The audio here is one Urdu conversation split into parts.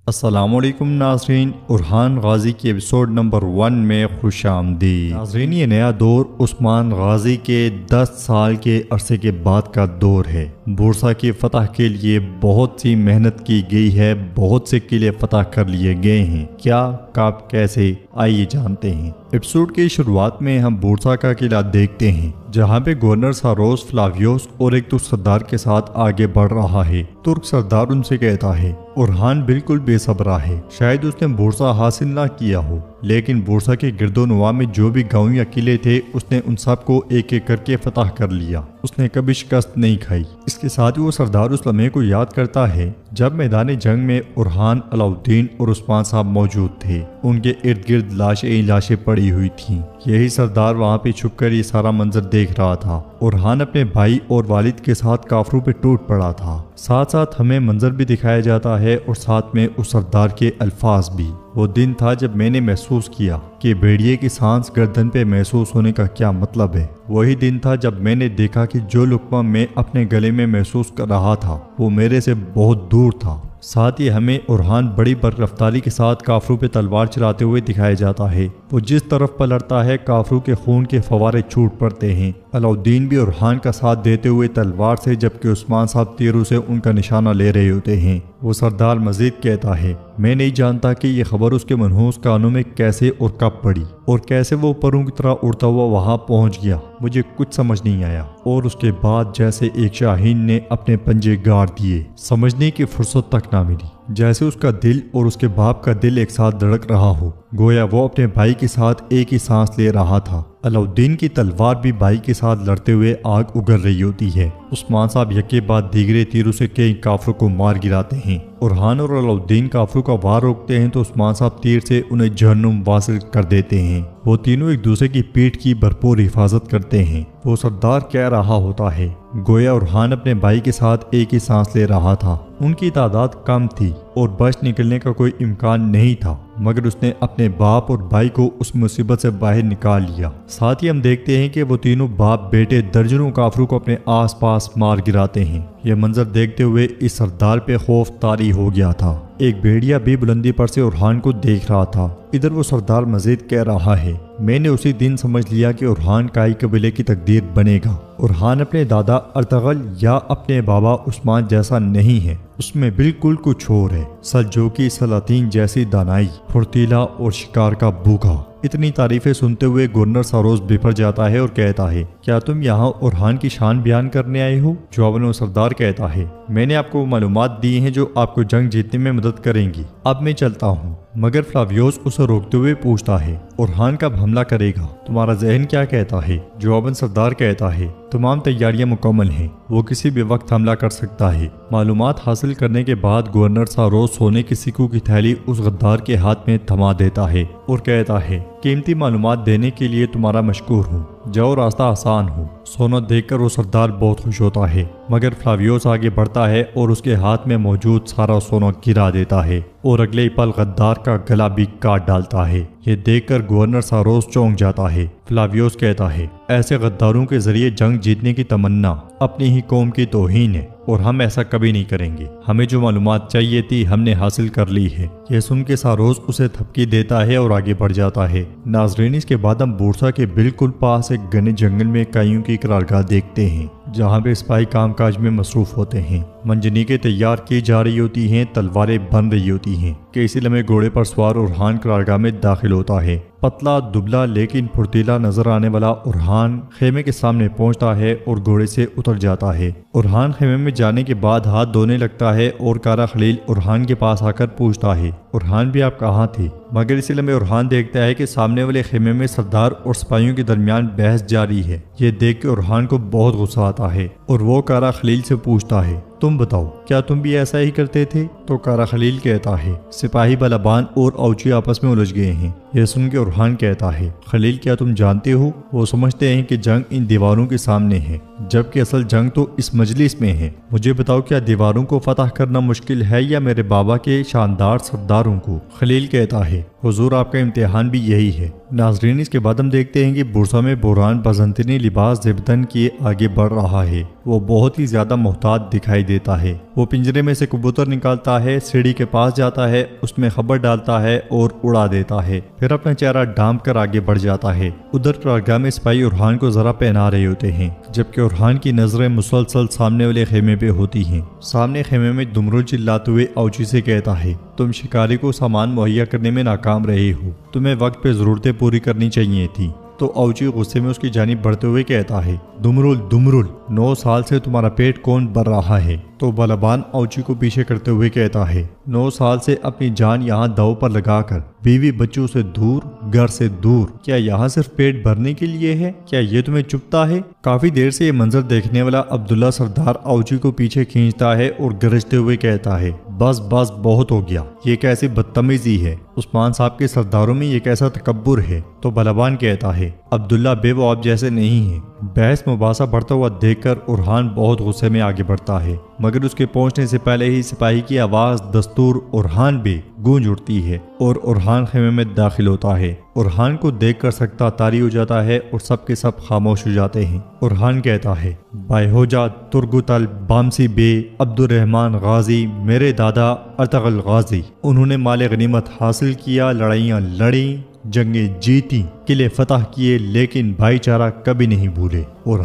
السلام علیکم ناظرین، اورحان غازی کے ایپیسوڈ نمبر 1 میں خوش آمدید۔ ناظرین، یہ نیا دور عثمان غازی کے 10 سال کے عرصے کے بعد کا دور ہے۔ بورسا کی فتح کے لیے بہت سی محنت کی گئی ہے، بہت سے قلعے فتح کر لیے گئے ہیں۔ کیا، کب، کیسے، آئیے جانتے ہیں۔ ایپیسوڈ کی شروعات میں ہم بورسا کا قلعہ دیکھتے ہیں، جہاں پہ گورنر ساروس فلاویوس اور ایک ترک سردار کے ساتھ آگے بڑھ رہا ہے۔ ترک سردار ان سے کہتا ہے اورحان بالکل بے صبرا ہے، شاید اس نے بورسا حاصل نہ کیا ہو، لیکن بورسا کے گرد و نواح میں جو بھی گاؤں یا قلعے تھے اس نے ان سب کو ایک ایک کر کے فتح کر لیا۔ اس نے کبھی شکست نہیں کھائی۔ اس کے ساتھ وہ سردار اس لمحے کو یاد کرتا ہے جب میدان جنگ میں اورحان، علاؤالدین اور عثمان صاحب موجود تھے۔ ان کے ارد گرد لاشیں پڑی ہوئی تھیں۔ یہی سردار وہاں پہ چھپ کر یہ سارا منظر دیکھ رہا تھا۔ اورحان اپنے بھائی اور والد کے ساتھ کافروں پہ ٹوٹ پڑا تھا۔ ساتھ ساتھ ہمیں منظر بھی دکھایا جاتا ہے اور ساتھ میں اس سردار کے الفاظ بھی۔ وہ دن تھا جب میں نے محسوس کیا کہ بھیڑیے کی سانس گردن پہ محسوس ہونے کا کیا مطلب ہے۔ وہی دن تھا جب میں نے دیکھا کہ جو لقمہ میں اپنے گلے میں محسوس کر رہا تھا وہ میرے سے بہت دور تھا۔ ساتھ ہی ہمیں اورحان بڑی بررفتاری کے ساتھ کافروں پہ تلوار چلاتے ہوئے دکھایا جاتا ہے۔ وہ جس طرف پلٹتا ہے کافروں کے خون کے فوارے چھوٹ پڑتے ہیں۔ علاؤالدین بھی اورحان کا ساتھ دیتے ہوئے تلوار سے، جبکہ عثمان صاحب تیروں سے ان کا نشانہ لے رہے ہوتے ہیں۔ وہ سردار مزید کہتا ہے میں نہیں جانتا کہ یہ خبر اس کے منحوس کانوں میں کیسے اور کب پڑی اور کیسے وہ پروں کی طرح اڑتا ہوا وہاں پہنچ گیا، مجھے کچھ سمجھ نہیں آیا۔ اور اس کے بعد جیسے ایک شاہین نے اپنے پنجے گاڑ دیے، سمجھنے کی فرصت تک نہ ملی، جیسے اس کا دل اور اس کے باپ کا دل ایک ساتھ دھڑک رہا ہو، گویا وہ اپنے بھائی کے ساتھ ایک ہی سانس لے رہا تھا۔ علاؤالدین کی تلوار بھی بھائی کے ساتھ لڑتے ہوئے آگ اگل رہی ہوتی ہے۔ عثمان صاحب یکے بعد دیگرے تیروں سے کئی کافروں کو مار گراتے ہیں۔ اورحان اور علاؤالدین کافروں کا وار روکتے ہیں تو عثمان صاحب تیر سے انہیں جہنم واصل کر دیتے ہیں۔ وہ تینوں ایک دوسرے کی پیٹھ کی بھرپور حفاظت کرتے ہیں۔ وہ سردار کہہ رہا ہوتا ہے گویا اورحان اپنے بھائی کے ساتھ ایک ہی سانس لے رہا تھا۔ ان کی تعداد کم تھی اور بچ نکلنے کا کوئی امکان نہیں تھا، مگر اس نے اپنے باپ اور بھائی کو اس مصیبت سے باہر نکال لیا۔ ساتھ ہی ہم دیکھتے ہیں کہ وہ تینوں باپ بیٹے درجنوں کافروں کو اپنے آس پاس مار گراتے ہیں۔ یہ منظر دیکھتے ہوئے اس سردار پہ خوف طاری ہو گیا تھا۔ ایک بھیڑیا بھی بلندی پر سے اورحان کو دیکھ رہا تھا۔ ادھر وہ سردار مزید کہہ رہا ہے میں نے اسی دن سمجھ لیا کہ اورحان کائی قبیلے کی تقدیر بنے گا۔ اورحان اپنے دادا ارطغرل یا اپنے بابا عثمان جیسا نہیں ہے، اس میں بالکل کچھ اور ہے۔ سلجوقی سلاطین جیسی دانائی، پھرتیلا اور شکار کا بھوکا۔ اتنی تعریفیں سنتے ہوئے گورنر ساروس بفر جاتا ہے اور کہتا ہے کیا تم یہاں اورحان کی شان بیان کرنے آئے ہو؟ جواباً وہ سردار کہتا ہے میں نے آپ کو وہ معلومات دی ہیں جو آپ کو جنگ جیتنے میں مدد کریں گی، اب میں چلتا ہوں۔ مگر فلاویوس اسے روکتے ہوئے پوچھتا ہے اورحان کب حملہ کرے گا؟ تمہارا ذہن کیا کہتا ہے؟ جواباً سردار کہتا ہے تمام تیاریاں مکمل ہیں، وہ کسی بھی وقت حملہ کر سکتا ہے۔ معلومات حاصل کرنے کے بعد گورنر ساروس سونے کی سکوں کی تھیلی اس غدار کے ہاتھ میں تھما دیتا ہے اور کہتا ہے قیمتی معلومات دینے کے لیے تمہارا مشکور ہوں، جاؤ راستہ آسان ہو۔ سونا دیکھ کر وہ سردار بہت خوش ہوتا ہے، مگر فلاویوس آگے بڑھتا ہے اور اس کے ہاتھ میں موجود سارا سونا گرا دیتا ہے اور اگلے پل غدار کا گلا بھی کاٹ ڈالتا ہے۔ یہ دیکھ کر گورنر ساروس چونک جاتا ہے۔ فلاویوس کہتا ہے ایسے غداروں کے ذریعے جنگ جیتنے کی تمنا اپنی ہی قوم کی توہین ہے اور ہم ایسا کبھی نہیں کریں گے۔ ہمیں جو معلومات چاہیے تھی ہم نے حاصل کر لی ہے۔ یہ سن کے ساروس اسے تھپکی دیتا ہے اور آگے بڑھ جاتا ہے۔ ناظرین، اس کے بعد ہم بورسا کے بالکل پاس ایک گھنے جنگل میں کائیوں کی قرارگاہ دیکھتے ہیں، جہاں پہ سپاہی کام کاج میں مصروف ہوتے ہیں۔ منجنیقیں تیار کی جا رہی ہوتی ہیں، تلواریں بن رہی ہوتی ہیں کہ اسی لمحے گھوڑے پر سوار اورحان قرارگاہ میں داخل ہوتا ہے۔ پتلا دبلا لیکن پھرتیلا نظر آنے والا اورحان خیمے کے سامنے پہنچتا ہے اور گھوڑے سے اتر جاتا ہے۔ اورحان خیمے میں جانے کے بعد ہاتھ دھونے لگتا ہے اور کارا خلیل اورحان کے پاس آ کر پوچھتا ہے اورحان بھی آپ کہاں تھے؟ مگر اسی لمحے اورحان دیکھتا ہے کہ سامنے والے خیمے میں سردار اور سپاہیوں کے درمیان بحث جاری ہے۔ یہ دیکھ کے اورحان کو بہت غصہ آتا ہے اور وہ کارا خلیل سے پوچھتا ہے تم بتاؤ کیا تم بھی ایسا ہی کرتے تھے؟ تو کارا خلیل کہتا ہے سپاہی بلابان اور اوچی آپس میں الجھ گئے ہیں۔ یہ سن کے اورحان کہتا ہے خلیل کیا تم جانتے ہو؟ وہ سمجھتے ہیں کہ جنگ ان دیواروں کے سامنے ہے، جبکہ اصل جنگ تو اس مجلس میں ہے۔ مجھے بتاؤ کیا دیواروں کو فتح کرنا مشکل ہے یا میرے بابا کے شاندار سرداروں کو؟ خلیل کہتا ہے حضور آپ کا امتحان بھی یہی ہے۔ ناظرین اس کے بعد ہم دیکھتے ہیں کہ بورسا میں بحران بازنطینی لباس زبدن کیے آگے بڑھ رہا ہے۔ وہ بہت ہی زیادہ محتاط دکھائی دیتا ہے۔ وہ پنجرے میں سے کبوتر نکالتا ہے، سیڑھی کے پاس جاتا ہے، اس میں خبر ڈالتا ہے اور اڑا دیتا ہے، پھر اپنا چہرہ ڈھانپ کر آگے بڑھ جاتا ہے۔ ادھر قرارگاہ میں سپاہی اورحان کو ذرا پہنا رہے ہوتے ہیں، جبکہ اورحان کی نظریں مسلسل سامنے والے خیمے پہ ہوتی ہیں۔ سامنے خیمے میں دمرل چلاتے ہوئے اوچی سے کہتا ہے، تم شکاری کو سامان مہیا کرنے میں ناکام رہے ہو، تمہیں وقت پہ ضرورتیں پوری کرنی چاہیے تھی۔ تو اوچی غصے میں اس کی جانب بڑھتے ہوئے کہتا ہے، دمرل دمرل 9 سال سے تمہارا پیٹ کون بھر رہا ہے؟ تو بلبان اوچی کو پیچھے کرتے ہوئے کہتا ہے، 9 سال سے اپنی جان یہاں داؤ پر لگا کر بیوی بچوں سے دور، گھر سے دور، کیا یہاں صرف پیٹ بھرنے کے لیے ہے؟ کیا یہ تمہیں چپتا ہے؟ کافی دیر سے یہ منظر دیکھنے والا عبداللہ سردار اوچی کو پیچھے کھینچتا ہے اور گرجتے ہوئے کہتا ہے، بس بس بہت ہو گیا، یہ کیسی بدتمیزی ہے، عثمان صاحب کے سرداروں میں یہ کیسا تکبر ہے؟ تو بلبان کہتا ہے، عبداللہ بے وہ آپ جیسے نہیں ہیں۔ بحث مباحثہ بڑھتا ہوا دیکھ کر اورحان بہت غصے میں آگے بڑھتا ہے، مگر اس کے پہنچنے سے پہلے ہی سپاہی کی آواز دستور اورحان بھی گونج اٹھتی ہے اور اورحان خیمے میں داخل ہوتا ہے۔ اورحان کو دیکھ کر سکتا طاری ہو جاتا ہے اور سب کے سب خاموش ہو جاتے ہیں۔ اورحان کہتا ہے، بائیہوجہ ترگتل بامسی بے عبد الرحمن غازی میرے دادا ارطغرل غازی، انہوں نے مال غنیمت حاصل کیا، لڑائیاں لڑیں، جنگیں جیتی، قلعے فتح کیے، لیکن بھائی چارہ کبھی نہیں بھولے، اور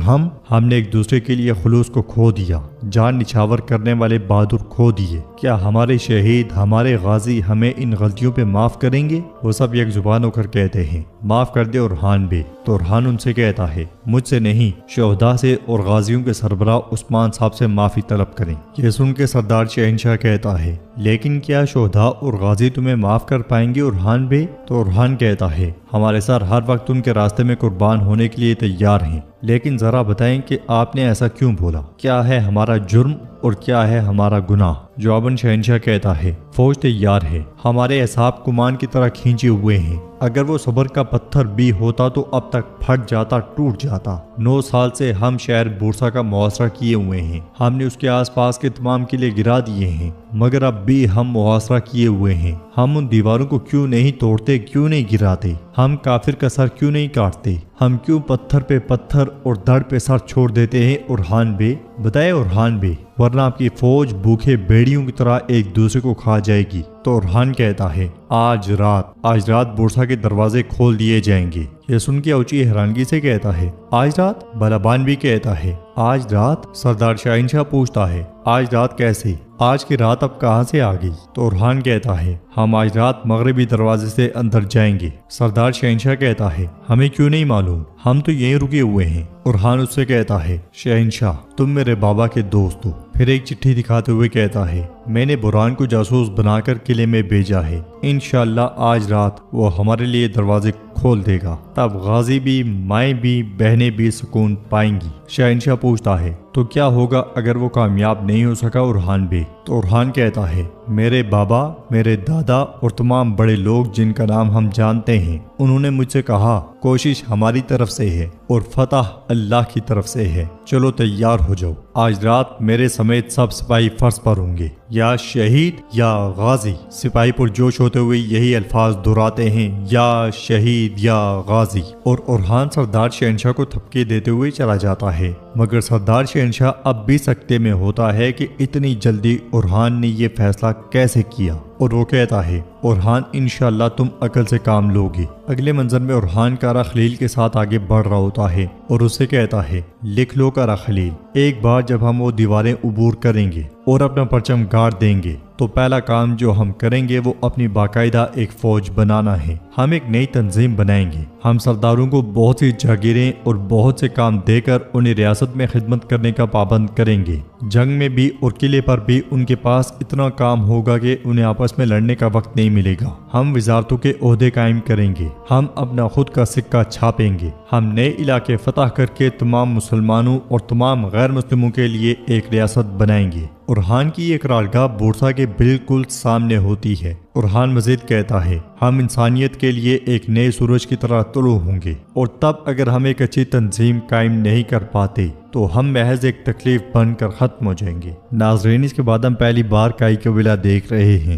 ہم نے ایک دوسرے کے لیے خلوص کو کھو دیا، جان نچھاور کرنے والے بہادر کھو دیے۔ کیا ہمارے شہید، ہمارے غازی ہمیں ان غلطیوں پہ معاف کریں گے؟ وہ سب یک زبان ہو کر کہتے ہیں، معاف کر دے اورحان بے۔ تو اورحان ان سے کہتا ہے، مجھ سے نہیں، شہداء سے اور غازیوں کے سربراہ عثمان صاحب سے معافی طلب کریں۔ یہ سن کے سردار شہنشاہ کہتا ہے، لیکن کیا شہداء اور غازی تمہیں معاف کر پائیں گے اورحان بے؟ تو اورحان کہتا ہے، ہمارے سر ہر وقت ان کے راستے میں قربان ہونے کے لیے تیار ہیں، لیکن ذرا بتائیں کہ آپ نے ایسا کیوں بولا؟ کیا ہے ہمارا جرم اور کیا ہے ہمارا گناہ؟ جواباً شہنشاہ کہتا ہے، فوج تیار ہے، ہمارے اعصاب کمان کی طرح کھینچے ہوئے ہیں، اگر وہ صبر کا پتھر بھی ہوتا تو اب تک پھٹ جاتا، ٹوٹ جاتا۔ 9 سال سے ہم شہر بورسا کا محاصرہ کیے ہوئے ہیں، ہم نے اس کے آس پاس کے تمام قلعے گرا دیے ہیں، مگر اب بھی ہم محاصرہ کیے ہوئے ہیں۔ ہم ان دیواروں کو کیوں نہیں توڑتے، کیوں نہیں گراتے؟ ہم کافر کا سر کیوں نہیں کاٹتے؟ ہم کیوں پتھر پہ پتھر اور دھڑ پہ سر چھوڑ دیتے ہیں اورحان بے؟ بتائے اورحان بے، ورنہ آپ کی فوج بھوکے بھیڑیوں کی طرح ایک دوسرے کو کھا جائے گی۔ تو اورحان کہتا ہے، آج رات بورسا کے دروازے کھول دیے جائیں گے۔ یہ سن کے اوچی حیرانگی سے کہتا ہے، آج رات؟ بلبان بھی کہتا ہے، آج رات؟ سردار شہنشاہ پوچھتا ہے، آج رات کیسے؟ آج کی رات اب کہاں سے آ گئی؟ تو اورحان کہتا ہے، ہم آج رات مغربی دروازے سے اندر جائیں گے۔ سردار شہنشاہ کہتا ہے، ہمیں کیوں نہیں معلوم، ہم تو یہیں رکے ہوئے ہیں۔ اورحان اس سے کہتا ہے، شہنشاہ تم میرے بابا کے دوست ہو۔ پھر ایک چٹھی دکھاتے ہوئے کہتا ہے، میں نے برہان کو جاسوس بنا کر قلعے میں بھیجا ہے، انشاءاللہ آج رات وہ ہمارے لیے دروازے کھول دے گا، تب غازی بھی، مائیں بھی، بہنیں بھی سکون پائیں گی۔ شہنشاہ پوچھتا ہے، تو کیا ہوگا اگر وہ کامیاب نہیں ہو سکا اورحان بے؟ تو اورحان کہتا ہے، میرے بابا، میرے دادا اور تمام بڑے لوگ جن کا نام ہم جانتے ہیں، انہوں نے مجھ سے کہا کوشش ہماری طرف سے ہے اور فتح اللہ کی طرف سے ہے، چلو تیار ہو جاؤ، آج رات میرے سمیت سب سپاہی فرض پر ہوں گے، یا شہید یا غازی۔ سپاہی پرجوش ہوتے ہوئے یہی الفاظ دہراتے ہیں، یا شہید یا غازی، اور اورحان سردار شہنشاہ کو تھپکی دیتے ہوئے چلا جاتا ہے، مگر سردار شہنشاہ اب بھی سکتے میں ہوتا ہے کہ اتنی جلدی اورحان نے یہ فیصلہ کیسے کیا، اور وہ کہتا ہے، اورحان انشاءاللہ تم عقل سے کام لوگے۔ اگلے منظر میں اورحان کارا خلیل کے ساتھ آگے بڑھ رہا ہوتا ہے اور اسے کہتا ہے، لکھ لو کارا خلیل، ایک بار جب ہم وہ دیواریں عبور کریں گے اور اپنا پرچم گاڑ دیں گے تو پہلا کام جو ہم کریں گے وہ اپنی باقاعدہ ایک فوج بنانا ہے، ہم ایک نئی تنظیم بنائیں گے، ہم سرداروں کو بہت سی جاگیریں اور بہت سے کام دے کر انہیں ریاست میں خدمت کرنے کا پابند کریں گے، جنگ میں بھی اور قلعے پر بھی ان کے پاس اتنا کام ہوگا کہ انہیں آپس میں لڑنے کا وقت نہیں ملے گا، ہم وزارتوں کے عہدے قائم کریں گے، ہم اپنا خود کا سکہ چھاپیں گے، ہم نئے علاقے فتح کر کے تمام مسلمانوں اور تمام غیر مسلموں کے لیے ایک ریاست بنائیں گے۔ اورحان کی یہ قرارگاہ بورسا کے بالکل سامنے ہوتی ہے۔ اورحان مزید کہتا ہے، ہم انسانیت کے لیے ایک نئے سورج کی طرح طلوع ہوں گے، اور تب اگر ہم ایک اچھی تنظیم قائم نہیں کر پاتے تو ہم محض ایک تکلیف بن کر ختم ہو جائیں گے۔ ناظرین، اس کے بعد ہم پہلی بار کائی قبیلہ دیکھ رہے ہیں۔